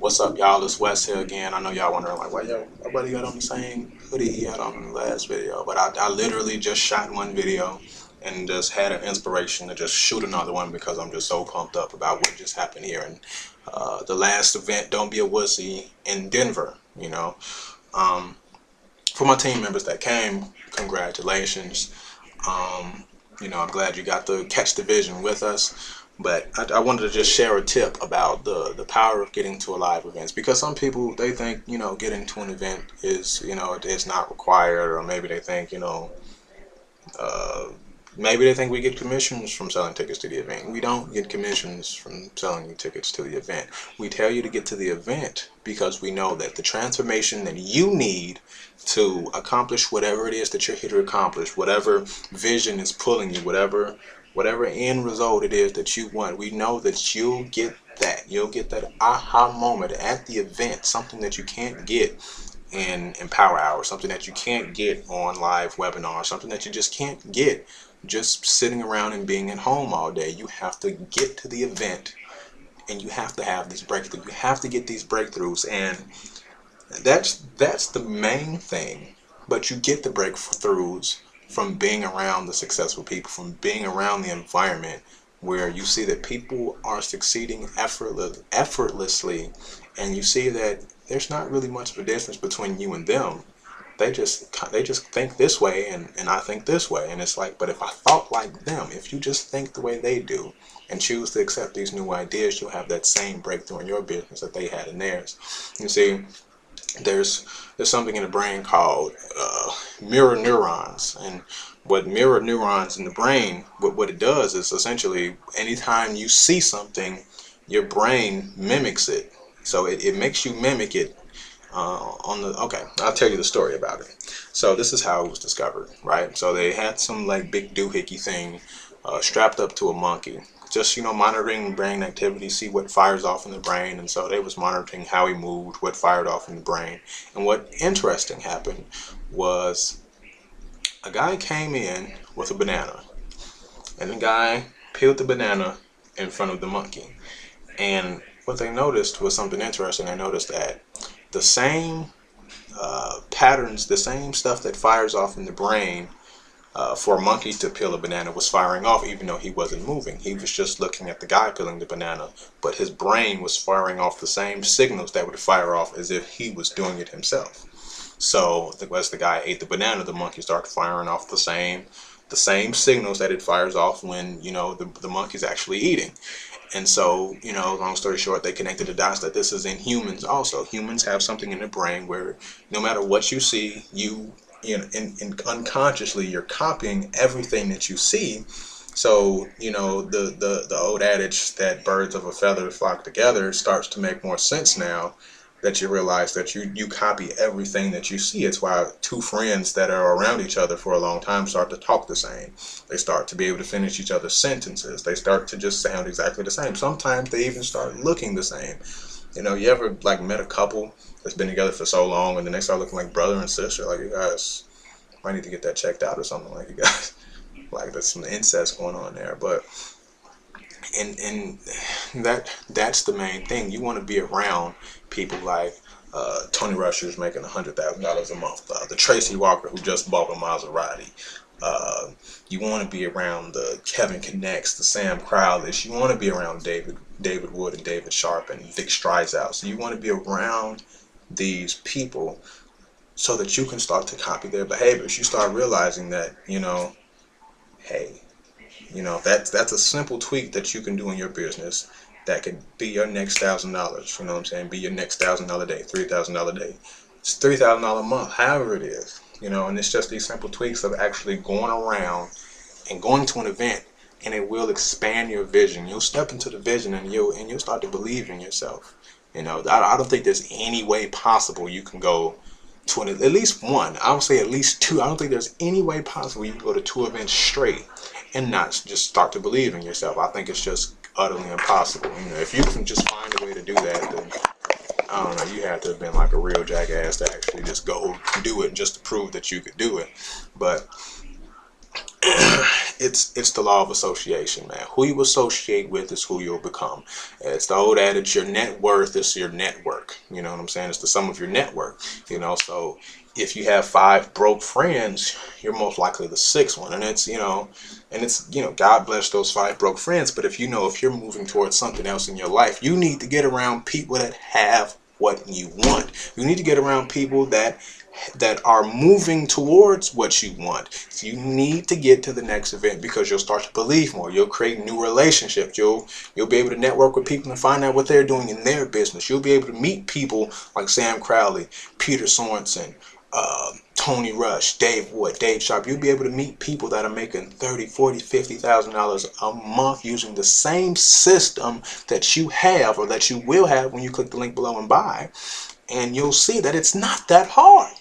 What's up, y'all? It's Wes here again. I know y'all wondering, like, why yo, nobody got on the same hoodie he had on in the last video. But I literally just shot one video and just had an inspiration to just shoot another one because I'm just so pumped up about what just happened here. And the last event, Don't Be a Wussy, in Denver, Um, for my team members that came, congratulations. I'm glad you got to catch the vision with us. But I wanted to just share a tip about the power of getting to a live events, because some people, they think, getting to an event is, it's not required, or maybe they think, uh, maybe they think we get commissions from selling tickets to the event. We don't get commissions from selling you tickets to the event. We tell you to get to the event because we know that the transformation that you need to accomplish whatever it is that you're here to accomplish, whatever vision is pulling you, whatever end result it is that you want, we know that you'll get that. You'll get that aha moment at the event, something that you can't get in Power Hour, something that you can't get on live webinar, something that you just can't get just sitting around and being at home all day. You have to get to the event, and you have to have this breakthrough. You have to get these breakthroughs, and that's the main thing. But you get the breakthroughs from being around the successful people, from being around the environment where you see that people are succeeding effortlessly, and you see that there's not really much of a difference between you and them. They just think this way, and I think this way, and it's like, but if I thought like them, if you just think the way they do and choose to accept these new ideas, you'll have that same breakthrough in your business that they had in theirs. You see, there's something in the brain called mirror neurons, and what mirror neurons in the brain, what it does is essentially anytime you see something, your brain mimics it. So it makes you mimic it. Okay, I'll tell you the story about it. So this is how it was discovered, right? So they had some like big doohickey thing strapped up to a monkey, just monitoring brain activity, see what fires off in the brain. And so they was monitoring how he moved, what fired off in the brain. And what interesting happened was a guy came in with a banana, and the guy peeled the banana in front of the monkey. And what they noticed was something interesting. They noticed that the same patterns, the same stuff that fires off in the brain for a monkey to peel a banana was firing off, even though he wasn't moving. He was just looking at the guy peeling the banana, but his brain was firing off the same signals that would fire off as if he was doing it himself. So as the guy ate the banana, the monkey started firing off the same signals that it fires off when the monkey's actually eating. And so, long story short, they connected the dots that this is in humans also. Humans have something in the brain where no matter what you see, unconsciously, you're copying everything that you see. So, the old adage that birds of a feather flock together starts to make more sense now that you realize that you copy everything that you see. It's why two friends that are around each other for a long time start to talk the same. They start to be able to finish each other's sentences. They start to just sound exactly the same. Sometimes they even start looking the same. You ever like met a couple that's been together for so long and then they start looking like brother and sister? Like, you guys might need to get that checked out or something. Like, you guys, like, there's some incest going on there. But and that's the main thing. You want to be around people like Tony Rusher's making $100,000 a month, the Tracy Walker who just bought a Maserati. You want to be around the Kevin Connects, the Sam Crowleys. You want to be around David Wood and David Sharp and Vic Strizout. So you want to be around these people so that you can start to copy their behaviors. You start realizing that, hey, that's a simple tweak that you can do in your business that could be your next $1,000. You know what I'm saying? Be your next $1,000 day, $3,000 day. It's $3,000 a month, however it is. And it's just these simple tweaks of actually going around and going to an event, and it will expand your vision. You'll step into the vision, and you'll start to believe in yourself. I don't think there's any way possible you can go to at least one. I would say at least two. I don't think there's any way possible you can go to 2 events straight and not just start to believe in yourself. I think it's just utterly impossible. If you can just find a way to do that, then I don't know, you have to have been like a real jackass to actually just go do it just to prove that you could do it. But It's the law of association, man. Who you associate with is who you'll become. It's the old adage, your net worth is your network. You know what I'm saying? It's the sum of your network. You know, so if you have 5 broke friends, you're most likely the 6th one. And it's, God bless those 5 broke friends. But if you're moving towards something else in your life, you need to get around people that have what you want. You need to get around people that are moving towards what you want. So you need to get to the next event, because you'll start to believe more. You'll create new relationships. You'll be able to network with people and find out what they're doing in their business. You'll be able to meet people like Sam Crowley, Peter Sorensen, Tony Rush, Dave Wood, Dave Sharp. You'll be able to meet people that are making $30,000, $40,000, $50,000 a month using the same system that you have, or that you will have when you click the link below and buy. And you'll see that it's not that hard.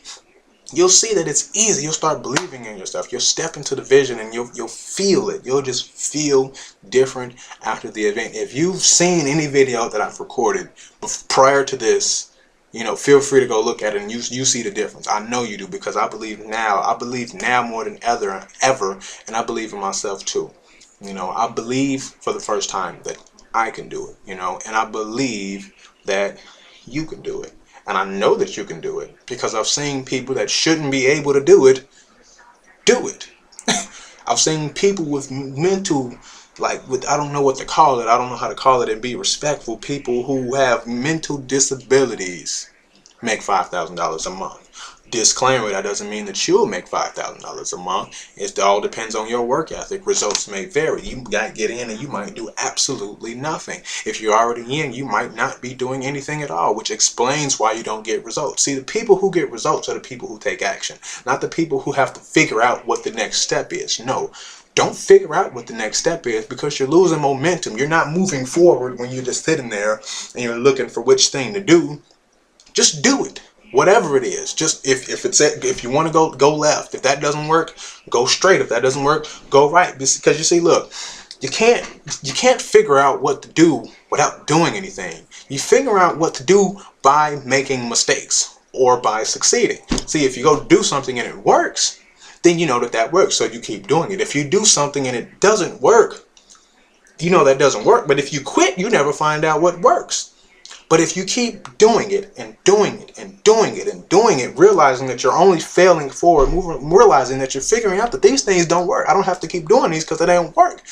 You'll see that it's easy. You'll start believing in yourself. You'll step into the vision and you'll feel it. You'll just feel different after the event. If you've seen any video that I've recorded prior to this, feel free to go look at it and you see the difference. I know you do, because I believe now more than ever, and I believe in myself too. I believe for the first time that I can do it, and I believe that you can do it. And I know that you can do it, because I've seen people that shouldn't be able to do it. I've seen people with mental, I don't know what to call it. I don't know how to call it and be respectful. People who have mental disabilities make $5,000 a month. Disclaimer, that doesn't mean that you'll make $5,000 a month. It all depends on your work ethic. Results may vary. You might get in and you might do absolutely nothing. If you're already in, you might not be doing anything at all, which explains why you don't get results. See, the people who get results are the people who take action, not the people who have to figure out what the next step is. No. Don't figure out what the next step is, because you're losing momentum. You're not moving forward when you're just sitting there and you're looking for which thing to do. Just do it. Whatever it is, just if you want to go left. If that doesn't work, go straight. If that doesn't work, go right. Because you see, look, you can't figure out what to do without doing anything. You figure out what to do by making mistakes or by succeeding. See, if you go do something and it works, then you know that works, so you keep doing it. If you do something and it doesn't work, you know that doesn't work. But if you quit, you never find out what works. But if you keep doing it and doing it and doing it and doing it, realizing that you're only failing forward, realizing that you're figuring out that these things don't work. I don't have to keep doing these because they don't work.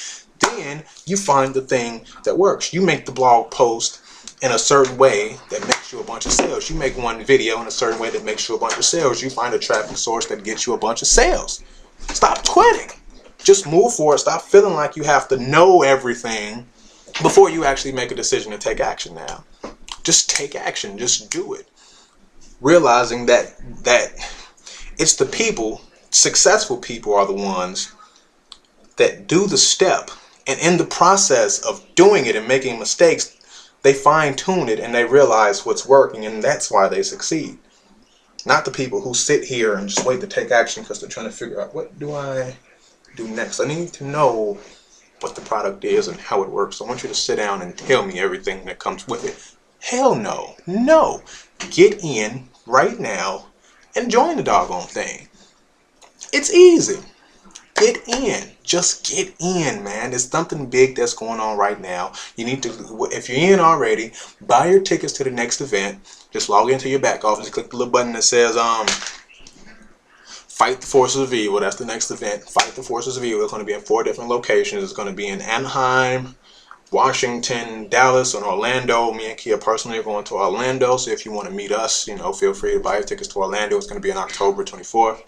Then you find the thing that works. You make the blog post in a certain way that makes you a bunch of sales. You make one video in a certain way that makes you a bunch of sales. You find a traffic source that gets you a bunch of sales. Stop quitting. Just move forward. Stop feeling like you have to know everything before you actually make a decision to take action now. Just take action. Just do it. Realizing that it's the people, successful people are the ones that do the step. And in the process of doing it and making mistakes, they fine-tune it and they realize what's working, and that's why they succeed. Not the people who sit here and just wait to take action because they're trying to figure out, what do I do next? I need to know what the product is and how it works. I want you to sit down and tell me everything that comes with it. Hell no. No. Get in right now and join the doggone thing. It's easy. Get in. Just get in, man. There's something big that's going on right now. You need to, if you're in already, buy your tickets to the next event. Just log into your back office, click the little button that says Fight the Forces of Evil. That's the next event. Fight the Forces of Evil. It's going to be in 4 different locations. It's going to be in Anaheim, Washington, Dallas, and Orlando. Me and Kia personally are going to Orlando, so if you want to meet us, feel free to buy your tickets to Orlando. It's going to be on October 24th.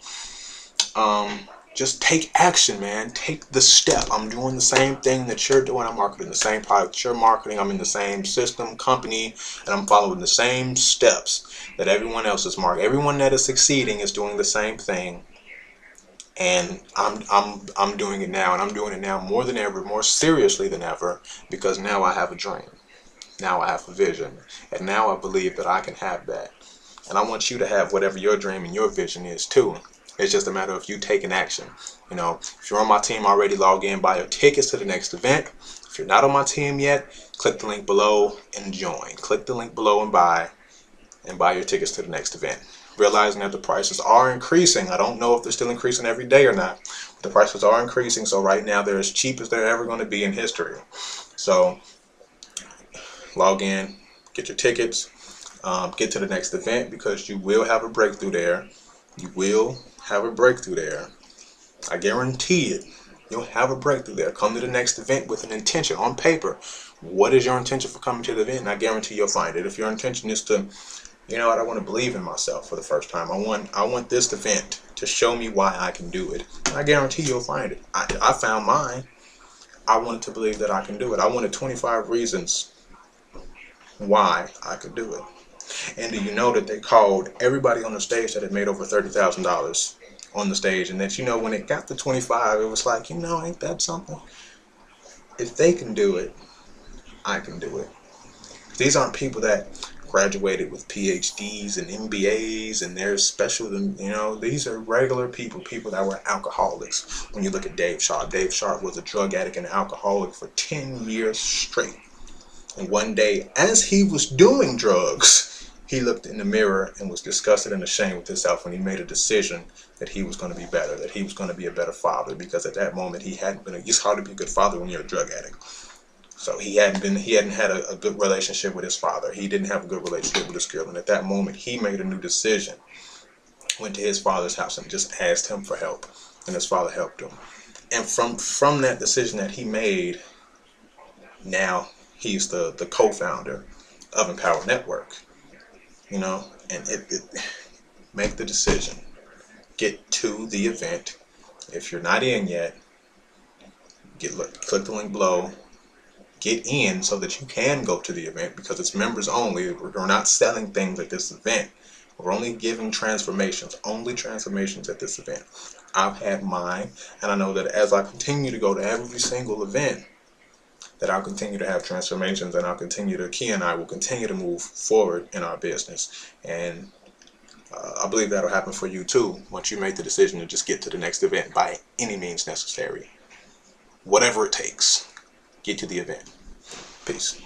Just take action, man. Take the step. I'm doing the same thing that you're doing. I'm marketing the same product you're marketing. I'm in the same system, company, and I'm following the same steps that everyone else is marketing. Everyone that is succeeding is doing the same thing. And I'm doing it now, and I'm doing it now more than ever, more seriously than ever, because now I have a dream. Now I have a vision, and now I believe that I can have that. And I want you to have whatever your dream and your vision is too. It's just a matter of you taking action. If you're on my team already, log in, buy your tickets to the next event. If you're not on my team yet, click the link below and join. Click the link below and buy your tickets to the next event. realizing that the prices are increasing. I don't know if they're still increasing every day or not, but the prices are increasing. So right now they're as cheap as they're ever going to be in history. So log in, get your tickets, get to the next event, because you will have a breakthrough there. You will have a breakthrough there. I guarantee it. You'll have a breakthrough there. Come to the next event with an intention on paper. What is your intention for coming to the event? And I guarantee you'll find it. If your intention is to, you know what, I want to believe in myself for the first time. I want this event to show me why I can do it. And I guarantee you'll find it. I found mine. I wanted to believe that I can do it. I wanted 25 reasons why I could do it. And do you know that they called everybody on the stage that had made over $30,000 on the stage, and that, you know, when it got to 25, it was like, you know, ain't that something? If they can do it, I can do it. These aren't people that graduated with PhDs and MBAs and they're special, you know, these are regular people, people that were alcoholics. When you look at Dave Sharp was a drug addict and alcoholic for 10 years straight. And one day, as he was doing drugs, he looked in the mirror and was disgusted and ashamed with himself when he made a decision that he was going to be better, that he was going to be a better father, because at that moment he hadn't been. It's hard to be a good father when you're a drug addict. So he hadn't had a good relationship with his father. He didn't have a good relationship with his girl, and at that moment he made a new decision. Went to his father's house and just asked him for help, and his father helped him. And from that decision that he made, now he's the co-founder of Empower Network. You know, and make the decision. Get to the event. If you're not in yet, click the link below. Get in so that you can go to the event, because it's members only. We're not selling things at this event. We're only giving transformations, only transformations at this event. I've had mine, and I know that as I continue to go to every single event, that I'll continue to have transformations, and Key and I will continue to move forward in our business. And I believe that'll happen for you too, once you make the decision to just get to the next event by any means necessary. Whatever it takes, get to the event. Peace.